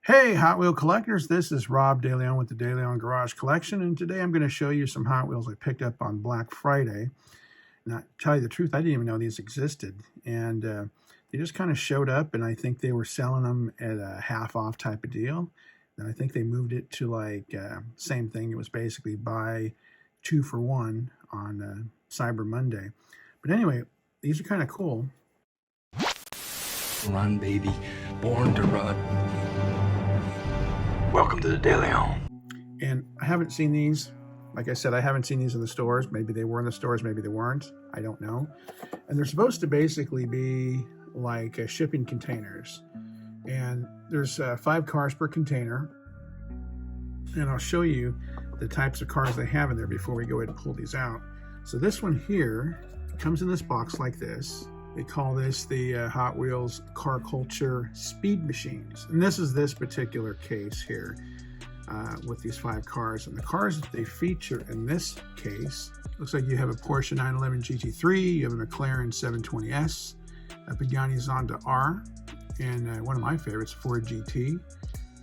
Hey, Hot Wheel collectors, this is Rob DeLeon with the DeLeon Garage Collection, and today I'm going to show you some Hot Wheels I picked up on Black Friday. Now, to tell you the truth, I didn't even know these existed, and they just kind of showed up, and I think they were selling them at a half-off type of deal. And I think they moved it to like same thing. It was basically buy 2 for 1 on Cyber Monday. But anyway, these are kind of cool. Run, baby. Born to run. Welcome to the DeLeon. And I haven't seen these. Like I said, I haven't seen these in the stores. Maybe they were in the stores, maybe they weren't. I don't know. And they're supposed to basically be like shipping containers. And there's 5 cars per container. And I'll show you the types of cars they have in there before we go ahead and pull these out. So this one here comes in this box like this. They call this the Hot Wheels Car Culture Speed Machines. And this is this particular case here with these 5 cars. And the cars that they feature in this case, looks like you have a Porsche 911 GT3, you have a McLaren 720S, a Pagani Zonda R, and one of my favorites, Ford GT,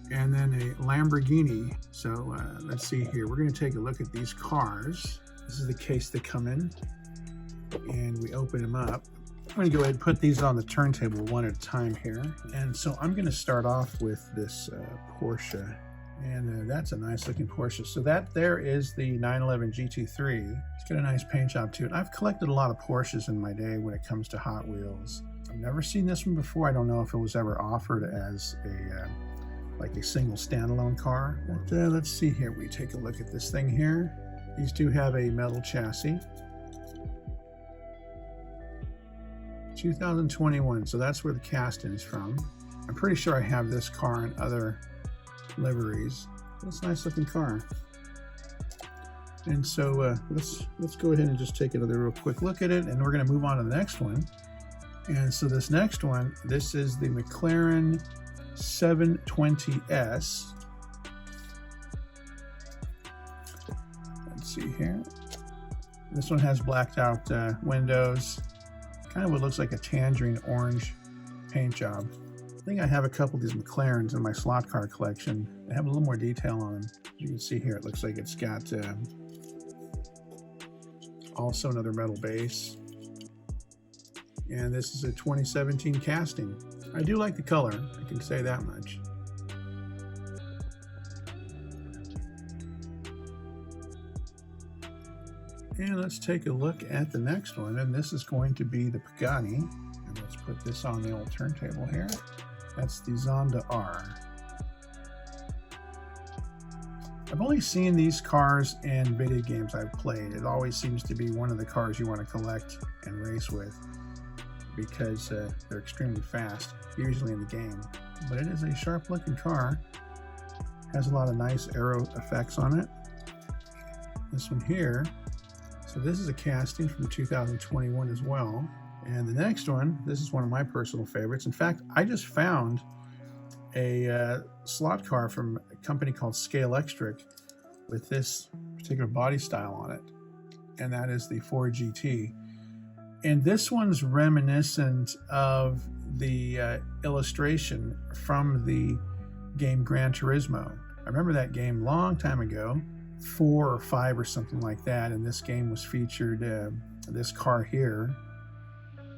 and then a Lamborghini. So let's see here. We're going to take a look at these cars. This is the case they come in, and we open them up. I'm going to go ahead and put these on the turntable one at a time here. And so I'm going to start off with this Porsche. And that's a nice looking Porsche. So that there is the 911 GT3. It's got a nice paint job to it. I've collected a lot of Porsches in my day when it comes to Hot Wheels. I've never seen this one before. I don't know if it was ever offered as a like a single standalone car. But let's see here. We take a look at this thing here. These do have a metal chassis. 2021, so that's where the casting is from. I'm pretty sure I have this car in other liveries. It's a nice looking car. And so let's go ahead and just take another real quick look at it, and we're going to move on to the next one. And so this next one, this is the McLaren 720S. Let's see here. This one has blacked out windows. Kind of what looks like a tangerine orange paint job. I think I have a couple of these McLarens in my slot car collection. They have a little more detail on them. As you can see here, it looks like it's got also another metal base. And this is a 2017 casting. I do like the color, I can say that much. And let's take a look at the next one, and this is going to be the Pagani. And let's put this on the old turntable here. That's the Zonda R. I've only seen these cars in video games I've played. It always seems to be one of the cars you want to collect and race with because they're extremely fast, usually in the game. But it is a sharp looking car. Has a lot of nice aero effects on it. This one here. So this is a casting from 2021 as well. And the next one, this is one of my personal favorites. In fact, I just found a slot car from a company called Scale Electric with this particular body style on it. And that is the Ford GT. And this one's reminiscent of the illustration from the game Gran Turismo. I remember that game a long time ago. 4 or 5 or something like that, and this game was featured this car here,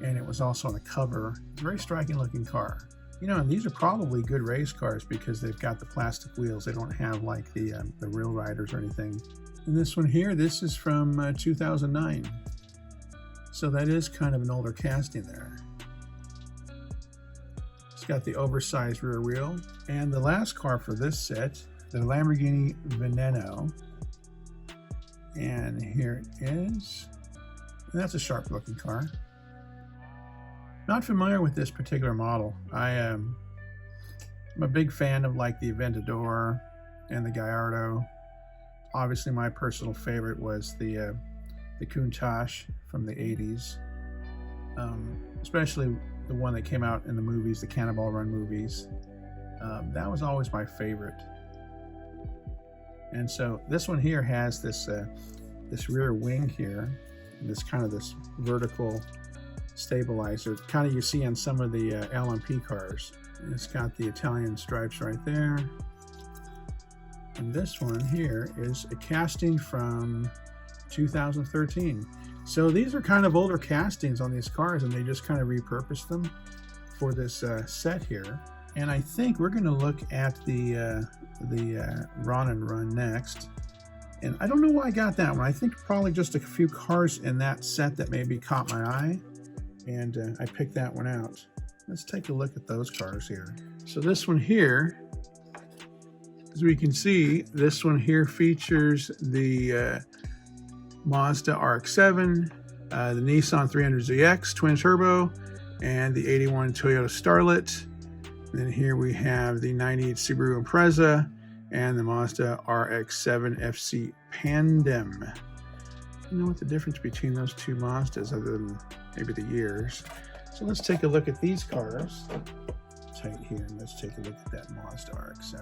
and it was also on the cover. It's a very striking looking car, you know, and these are probably good race cars because they've got the plastic wheels. They don't have like the real riders or anything. And this one here, this is from 2009, so that is kind of an older casting there. It's got the oversized rear wheel. And the last car for this set, the Lamborghini Veneno. And here it is. And that's a sharp looking car. Not familiar with this particular model. I'm a big fan of like the Aventador and the Gallardo. Obviously my personal favorite was the Countach from the 80s. Especially the one that came out in the movies, the Cannonball Run movies. That was always my favorite. And so this one here has this this rear wing here, this kind of this vertical stabilizer, kind of you see on some of the LMP cars. It's got the Italian stripes right there. And this one here is a casting from 2013. So these are kind of older castings on these cars, and they just kind of repurposed them for this set here. And I think we're going to look at the Ronin Run next. And I don't know why I got that one. I think probably just a few cars in that set that maybe caught my eye, and I picked that one out. Let's take a look at those cars here. So this one here, as we can see, this one here features the Mazda RX-7, the Nissan 300ZX twin turbo, and the 81 Toyota Starlet. And then here we have the 98 Subaru Impreza and the Mazda RX-7 FC Pandem. I don't know what the difference between those two Mazdas other than maybe the years. So let's take a look at these cars. Tight here, and let's take a look at that Mazda RX-7.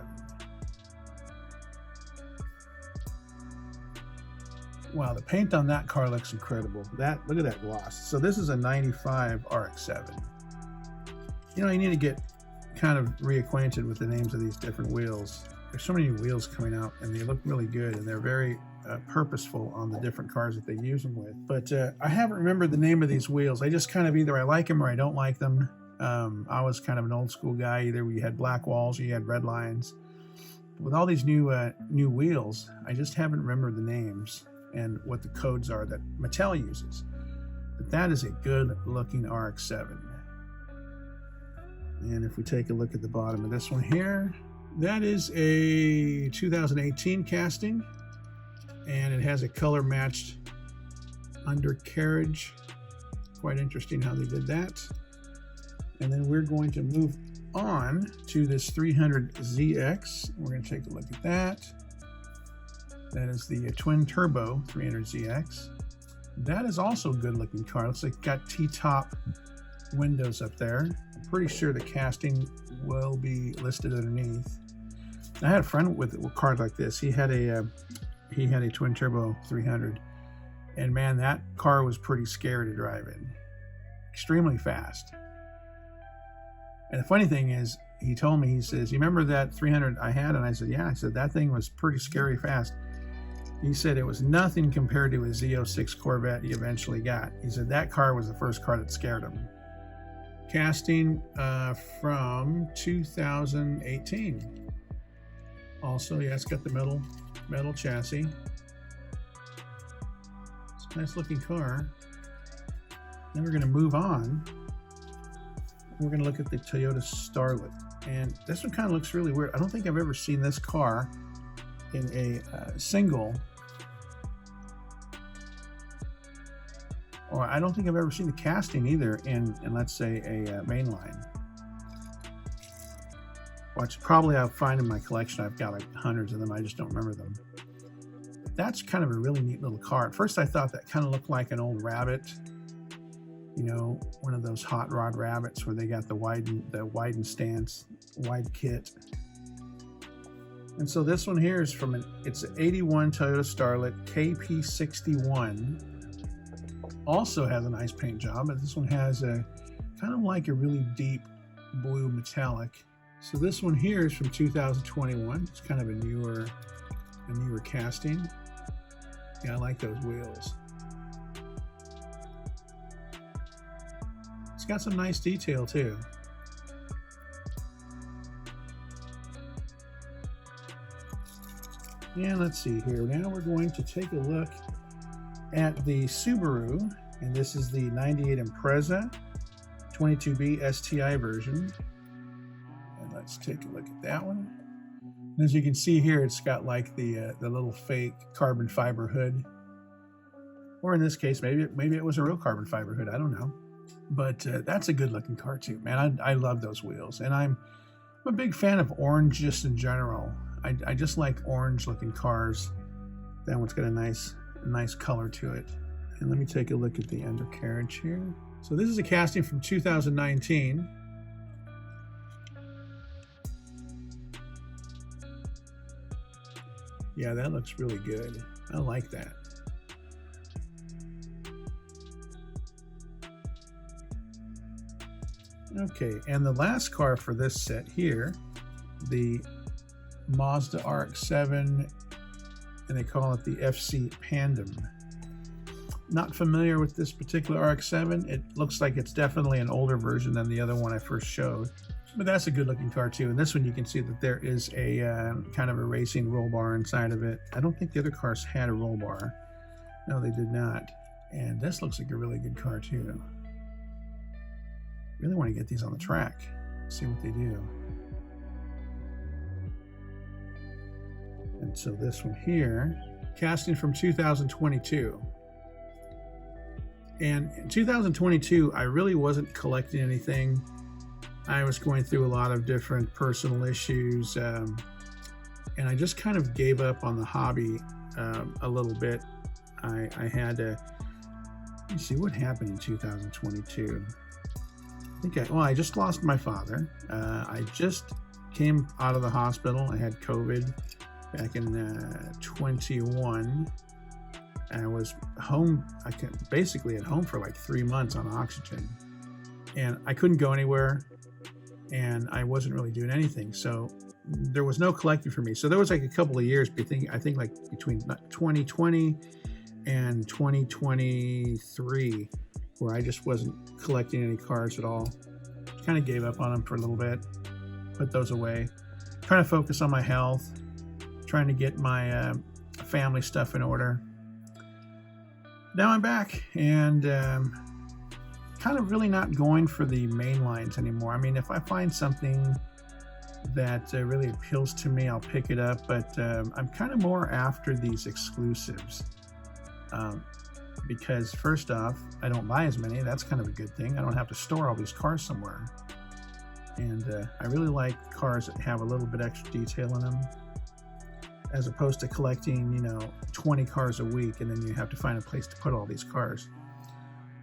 Wow, the paint on that car looks incredible. Look at that gloss. So this is a 95 RX-7. You know, you need to get kind of reacquainted with the names of these different wheels. There's so many wheels coming out, and they look really good, and they're very purposeful on the different cars that they use them with. But I haven't remembered the name of these wheels. I just kind of either I like them or I don't like them. I was kind of an old school guy. Either we had black walls or you had red lines. With all these new wheels, I just haven't remembered the names and what the codes are that Mattel uses. But that is a good looking RX-7. And if we take a look at the bottom of this one here, that is a 2018 casting, and it has a color matched undercarriage. Quite interesting how they did that. And then we're going to move on to this 300ZX. We're going to take a look at that. That is the twin turbo 300ZX. That is also a good looking car. Looks like it's got T-top windows up there. I'm pretty sure the casting will be listed underneath. I had a friend with cars like this. He had a twin turbo 300, and man, that car was pretty scary to drive in. Extremely fast. And the funny thing is, he told me, he says, "You remember that 300 I had?" And I said, "Yeah." I said, "That thing was pretty scary fast." He said it was nothing compared to his Z06 Corvette he eventually got. He said that car was the first car that scared him. Casting from 2018. Also, yeah, it's got the metal chassis. It's a nice looking car. Then we're going to move on. We're going to look at the Toyota Starlet. And this one kind of looks really weird. I don't think I've ever seen this car in a single, or I don't think I've ever seen the casting either in let's say a mainline. Which probably I'll find in my collection. I've got like hundreds of them. I just don't remember them. But that's kind of a really neat little car. At first I thought that kind of looked like an old Rabbit. You know, one of those hot rod Rabbits where they got the widen stance, wide kit. And so this one here is from it's an 81 Toyota Starlet KP61. Also has a nice paint job, but this one has a kind of like a really deep blue metallic. So this one here is from 2021. It's kind of a newer casting. Yeah, I like those wheels. It's got some nice detail too. And let's see here. Now we're going to take a look at the Subaru, and this is the 98 Impreza 22B STI version. And let's take a look at that one. And as you can see here, it's got like the little fake carbon fiber hood, or in this case, maybe it was a real carbon fiber hood. I don't know, but that's a good looking car too, man. I love those wheels, and I'm a big fan of orange just in general. I just like orange looking cars. That one's got a nice color to it. And let me take a look at the undercarriage here. So this is a casting from 2019. Yeah, that looks really good. I like that. Okay, and the last car for this set here, the Mazda RX-7, and they call it the FC Pandem. Not familiar with this particular RX-7. It looks like it's definitely an older version than the other one I first showed, but that's a good looking car too. And this one you can see that there is a kind of a racing roll bar inside of it. I don't think the other cars had a roll bar. No, they did not. And this looks like a really good car too. Really want to get these on the track, see what they do. And so this one here, casting from 2022. And in 2022, I really wasn't collecting anything. I was going through a lot of different personal issues, and I just kind of gave up on the hobby a little bit. I had to, let me see what happened in 2022. I just lost my father. I just came out of the hospital. I had COVID back in 21. I was home, basically at home for like 3 months on oxygen, and I couldn't go anywhere, and I wasn't really doing anything. So there was no collecting for me. So there was like a couple of years, I think like between 2020 and 2023, where I just wasn't collecting any cars at all. Kind of gave up on them for a little bit, put those away, trying to focus on my health, trying to get my family stuff in order. Now I'm back, and kind of really not going for the main lines anymore. I mean, if I find something that really appeals to me, I'll pick it up, but I'm kind of more after these exclusives. Because first off, I don't buy as many. That's kind of a good thing. I don't have to store all these cars somewhere. And I really like cars that have a little bit extra detail in them, as opposed to collecting, 20 cars a week, and then you have to find a place to put all these cars.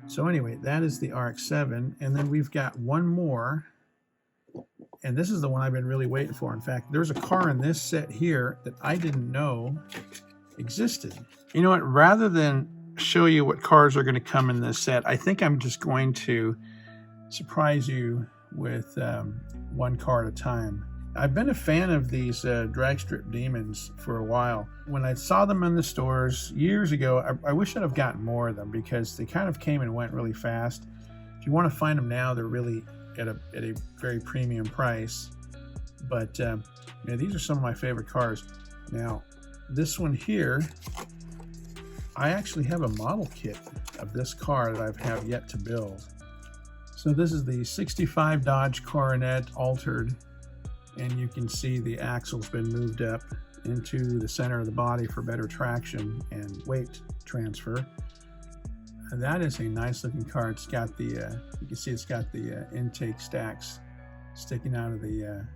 So anyway, that is the RX-7. And then we've got one more, and this is the one I've been really waiting for. In fact, there's a car in this set here that I didn't know existed. You know what, rather than show you what cars are going to come in this set, I think I'm just going to surprise you with one car at a time. I've been a fan of these Dragstrip Demons for a while. When I saw them in the stores years ago, I wish I'd have gotten more of them, because they kind of came and went really fast. If you want to find them now, they're really at a very premium price. But these are some of my favorite cars. Now, this one here, I actually have a model kit of this car that I have yet to build. So this is the 65 Dodge Coronet altered, and you can see the axle's been moved up into the center of the body for better traction and weight transfer. And that is a nice looking car. It's got the, you can see it's got the intake stacks sticking out of the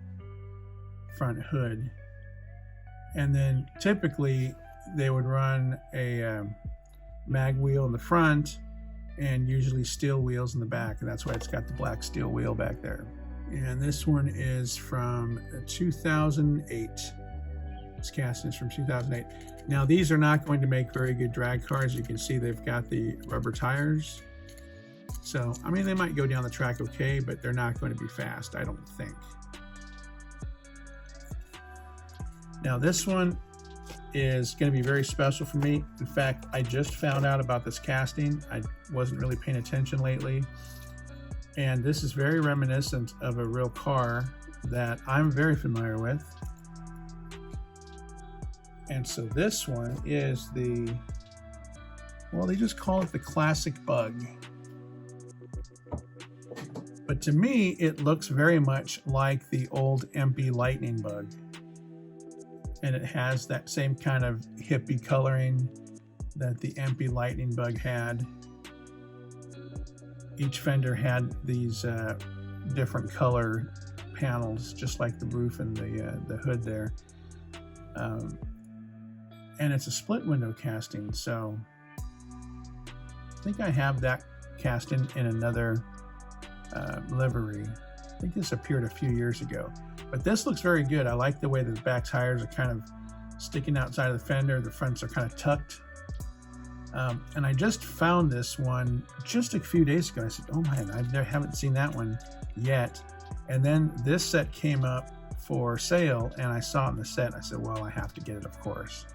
front hood. And then typically they would run a mag wheel in the front and usually steel wheels in the back, and that's why it's got the black steel wheel back there. And this one is from 2008. This casting is from 2008. Now these are not going to make very good drag cars. You can see they've got the rubber tires. So, I mean, they might go down the track okay, but they're not going to be fast, I don't think. Now this one is going to be very special for me. In fact, I just found out about this casting. I wasn't really paying attention lately. And this is very reminiscent of a real car that I'm very familiar with. And so this one is the, well, they just call it the Classic Bug. But to me, it looks very much like the old MP Lightning Bug. And it has that same kind of hippie coloring that the MP Lightning Bug had. Each fender had these different color panels, just like the roof and the hood there. And it's a split window casting, so I think I have that casting in another livery. I think this appeared a few years ago. But this looks very good. I like the way the back tires are kind of sticking outside of the fender. The fronts are kind of tucked. And I just found this one just a few days ago. I said, oh man, I haven't seen that one yet. And then this set came up for sale, and I saw it in the set. I said, well, I have to get it, of course.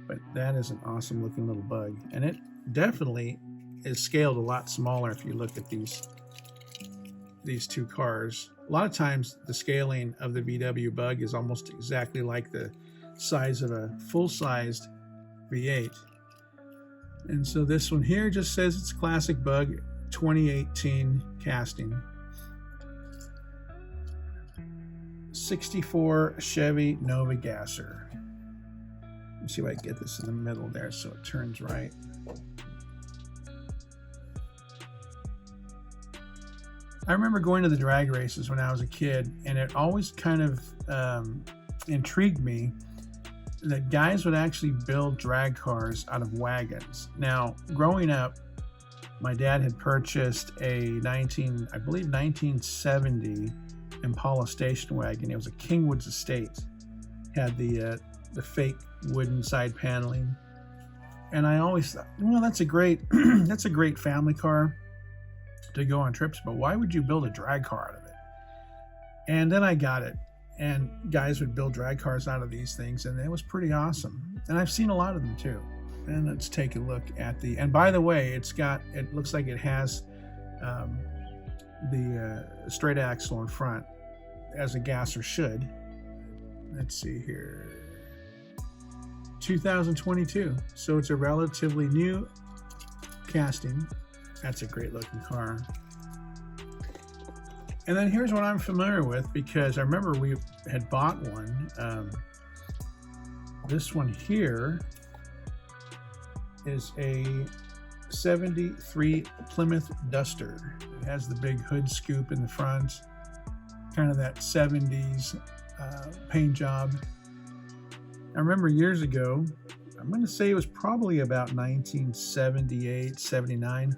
But that is an awesome looking little bug, and it definitely is scaled a lot smaller if you look at these two cars. A lot of times the scaling of the VW bug is almost exactly like the size of a full-sized V8. And so this one here just says it's classic bug, 2018 casting. 64 Chevy Nova Gasser. Let me see if I can get this in the middle there so it turns right. I remember going to the drag races when I was a kid, and it always kind of intrigued me that guys would actually build drag cars out of wagons. Now, growing up, my dad had purchased a 1970 Impala station wagon. It was a Kingwood's Estate. Had the fake wooden side paneling, and I always thought, well, that's a great that's a great family car to go on trips, but why would you build a drag car out of it? And then I got it, and guys would build drag cars out of these things, and it was pretty awesome. And I've seen a lot of them too. And let's take a look at and by the way, it looks like it has the straight axle in front, as a gasser should. Let's see here, 2022, so it's a relatively new casting. That's a great looking car. And then here's what I'm familiar with, because I remember we had bought one. This one here is a 73 Plymouth Duster. It has the big hood scoop in the front, kind of that 70s paint job. I remember years ago, I'm going to say it was probably about 1978, 79.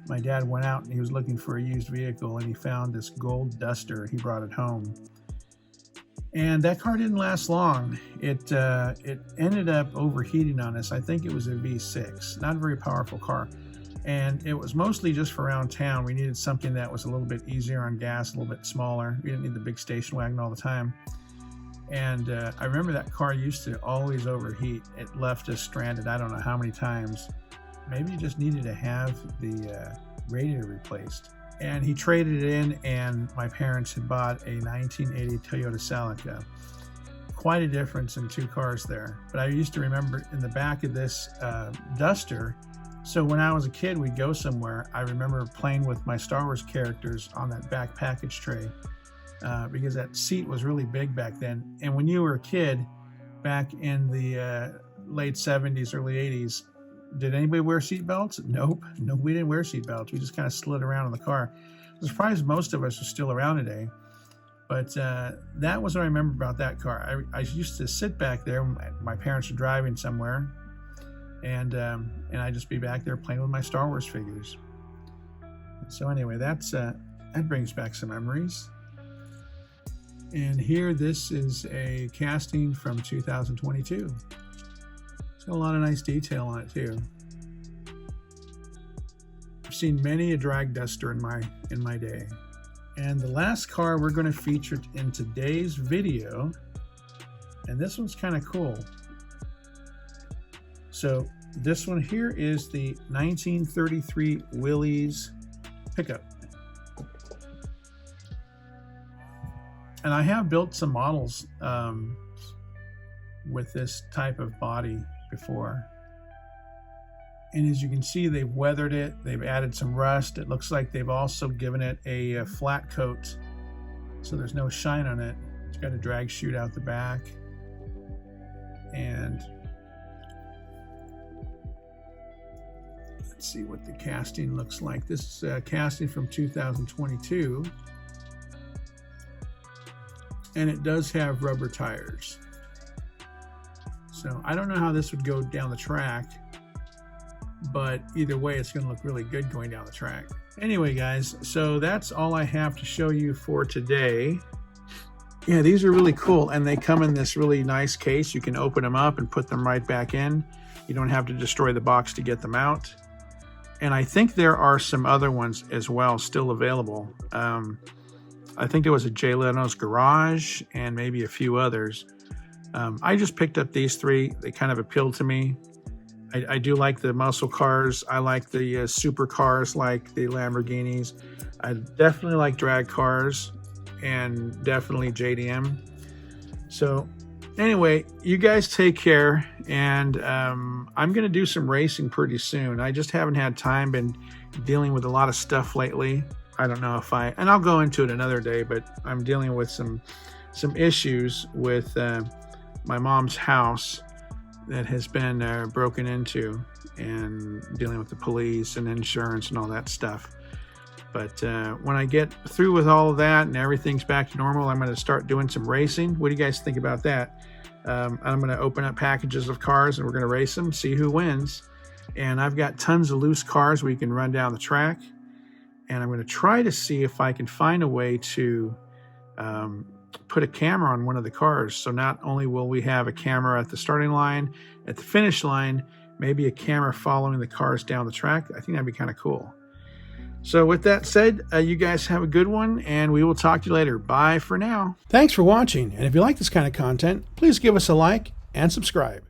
My dad went out and he was looking for a used vehicle, and he found this gold Duster. He brought it home. And that car didn't last long. It ended up overheating on us. I think it was a V6, not a very powerful car. And it was mostly just for around town. We needed something that was a little bit easier on gas, a little bit smaller. We didn't need the big station wagon all the time. And I remember that car used to always overheat. It left us stranded I don't know how many times. Maybe you just needed to have the radiator replaced. And he traded it in, and my parents had bought a 1980 Toyota Celica. Quite a difference in two cars there. But I used to remember in the back of this Duster, so when I was a kid, we'd go somewhere. I remember playing with my Star Wars characters on that back package tray, because that seat was really big back then. And when you were a kid, back in the late 70s, early 80s, did anybody wear seatbelts? Nope. No, we didn't wear seatbelts. We just kind of slid around in the car. I'm surprised most of us are still around today. But that was what I remember about that car. I used to sit back there when my parents were driving somewhere, and I'd just be back there playing with my Star Wars figures. So anyway, that brings back some memories. And here, this is a casting from 2022. It's got a lot of nice detail on it too. I've seen many a drag duster in my day. And the last car we're going to feature in today's video, and this one's kind of cool. So this one here is the 1933 Willys pickup. And I have built some models with this type of body before. And as you can see, they've weathered it. They've added some rust. It looks like they've also given it a flat coat, so there's no shine on it. It's got a drag chute out the back. And let's see what the casting looks like. This is a casting from 2022. And it does have rubber tires. So I don't know how this would go down the track, but either way, it's going to look really good going down the track. Anyway, guys, so that's all I have to show you for today. Yeah, these are really cool, and they come in this really nice case. You can open them up and put them right back in. You don't have to destroy the box to get them out. And I think there are some other ones as well still available. I think there was a Jay Leno's Garage and maybe a few others. I just picked up these three. They kind of appealed to me. I do like the muscle cars. I like the super cars like the Lamborghinis. I definitely like drag cars and definitely JDM. So anyway, you guys take care, and I'm going to do some racing pretty soon. I just haven't had time, been dealing with a lot of stuff lately. I don't know if and I'll go into it another day, but I'm dealing with some issues with my mom's house that has been broken into, and dealing with the police and insurance and all that stuff. But when I get through with all of that and everything's back to normal, I'm going to start doing some racing. What do you guys think about that? I'm going to open up packages of cars and we're going to race them, see who wins. And I've got tons of loose cars where you can run down the track. And I'm going to try to see if I can find a way to put a camera on one of the cars. So not only will we have a camera at the starting line, at the finish line, maybe a camera following the cars down the track. I think that'd be kind of cool. So with that said, you guys have a good one, and we will talk to you later. Bye for now. Thanks for watching. And if you like this kind of content, please give us a like and subscribe.